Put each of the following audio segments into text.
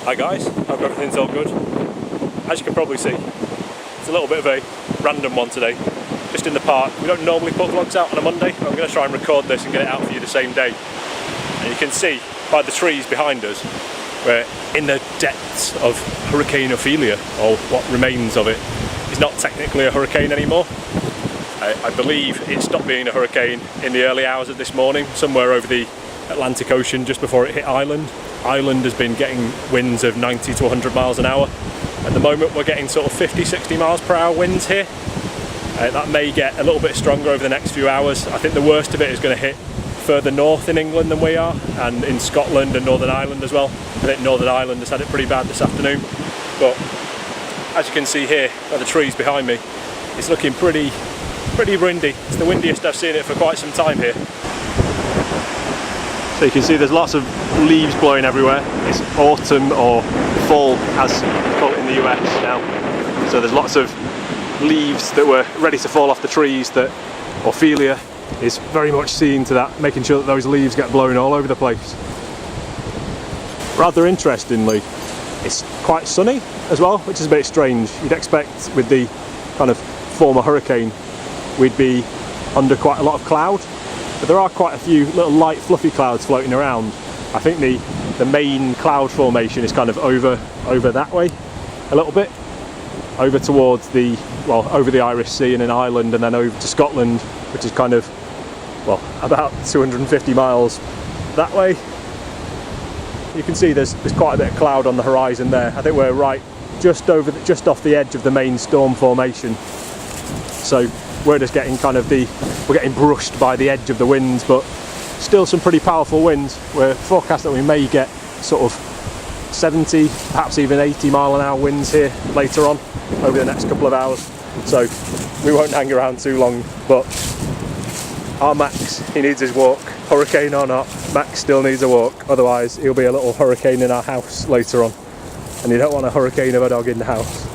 Hi guys, hope everything's all good. As you can probably see, it's a little bit of a random one today. Just in the park. We don't normally put vlogs out on a Monday, but I'm going to try and record this and get it out for you the same day. And you can see by the trees behind us, we're in the depths of Hurricane Ophelia, or what remains of it. It's not technically a hurricane anymore. I believe it stopped being a hurricane in the early hours of this morning, somewhere over the Atlantic Ocean just before it hit Ireland. Ireland has been getting winds of 90 to 100 miles an hour. At the moment we're getting sort of 50-60 miles per hour winds here. That may get a little bit stronger over the next few hours. I think the worst of it is going to hit further north in England than we are, and in Scotland and Northern Ireland as well. I think Northern Ireland has had it pretty bad this afternoon. But as you can see here by the trees behind me, it's looking pretty windy. It's the windiest I've seen it for quite some time here. So you can see there's lots of leaves blowing everywhere. It's autumn or fall as they call it in the US now. So there's lots of leaves that were ready to fall off the trees that Ophelia is very much seeing to that, making sure that those leaves get blown all over the place. Rather interestingly, it's quite sunny as well, which is a bit strange. You'd expect with the kind of former hurricane we'd be under quite a lot of cloud, but there are quite a few little light fluffy clouds floating around. I think the main cloud formation is kind of over that way a little bit, over towards over the Irish Sea and in Ireland, and then over to Scotland, which is kind of, well, about 250 miles that way. You can see there's quite a bit of cloud on the horizon there. I think we're right just off the edge of the main storm formation. So we're just getting we're getting brushed by the edge of the winds, but still some pretty powerful winds. We're forecast that we may get sort of 70, perhaps even 80 mile an hour winds here later on over the next couple of hours. So we won't hang around too long, but our Max, he needs his walk. Hurricane or not, Max still needs a walk, otherwise he'll be a little hurricane in our house later on. And you don't want a hurricane of a dog in the house.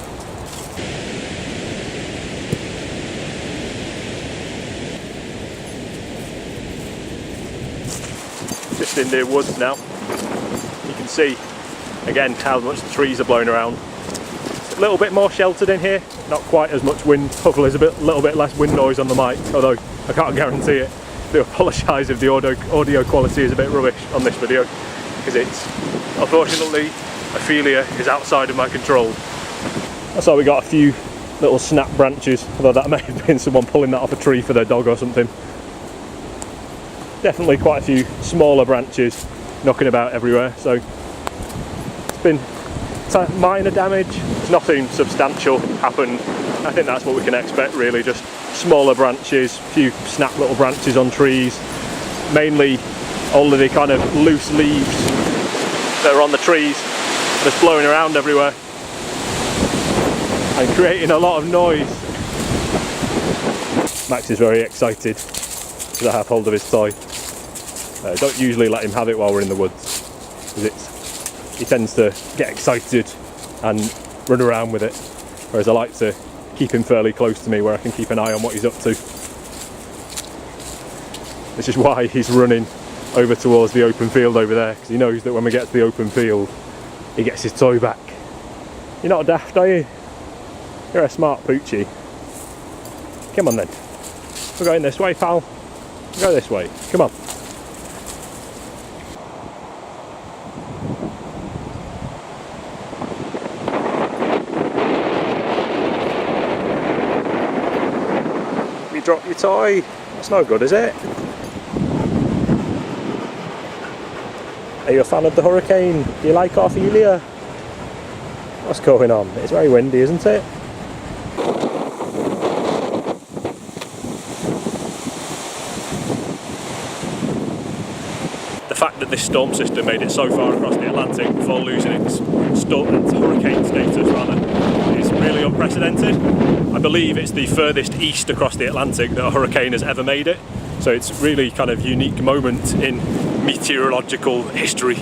Just in the woods now. You can see again how much the trees are blowing around. It's a little bit more sheltered in here, not quite as much wind. Hopefully there's a little bit less wind noise on the mic, although I can't guarantee it. I do apologise if the audio quality is a bit rubbish on this video, because it's, unfortunately, Ophelia is outside of my control. That's why we got a few little snap branches, although that may have been someone pulling that off a tree for their dog or something. Definitely quite a few smaller branches knocking about everywhere, so it's been minor damage. Nothing substantial happened. I think that's what we can expect really, just smaller branches, a few snap little branches on trees, mainly all of the kind of loose leaves that are on the trees just blowing around everywhere and creating a lot of noise. Max is very excited because I have hold of his toy. Don't usually let him have it while we're in the woods, because he tends to get excited and run around with it, whereas I like to keep him fairly close to me where I can keep an eye on what he's up to. This is why he's running over towards the open field over there, because he knows that when we get to the open field he gets his toy back. You're not daft, are you? You're a smart poochie. Come on then. We're going this way, pal. We'll go this way. Come on. You dropped your toy. That's no good, is it? Are you a fan of the hurricane? Do you like Ophelia? What's going on? It's very windy, isn't it? The fact that this storm system made it so far across the Atlantic before losing its hurricane status rather is really unprecedented. I believe it's the furthest east across the Atlantic that a hurricane has ever made it. So it's really kind of unique moment in meteorological history.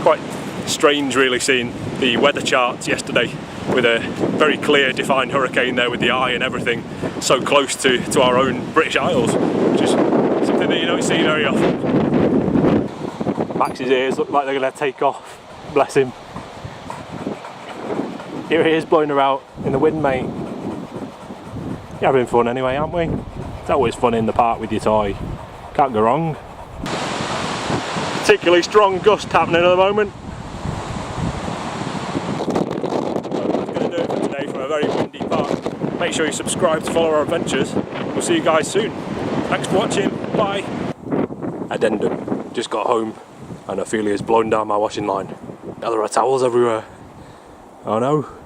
Quite strange really seeing the weather charts yesterday with a very clear defined hurricane there with the eye and everything so close to our own British Isles, which is something that you don't see very often. Max's ears look like they're going to take off, bless him. Here it is blowing about in the wind, mate. You're having fun anyway, aren't we? It's always fun in the park with your toy. Can't go wrong. Particularly strong gust happening at the moment. That's going to do it for today from a very windy park. Make sure you subscribe to follow our adventures. We'll see you guys soon. Thanks for watching. Bye. Addendum. Just got home and Ophelia's blown down my washing line. Now there are towels everywhere. Oh no.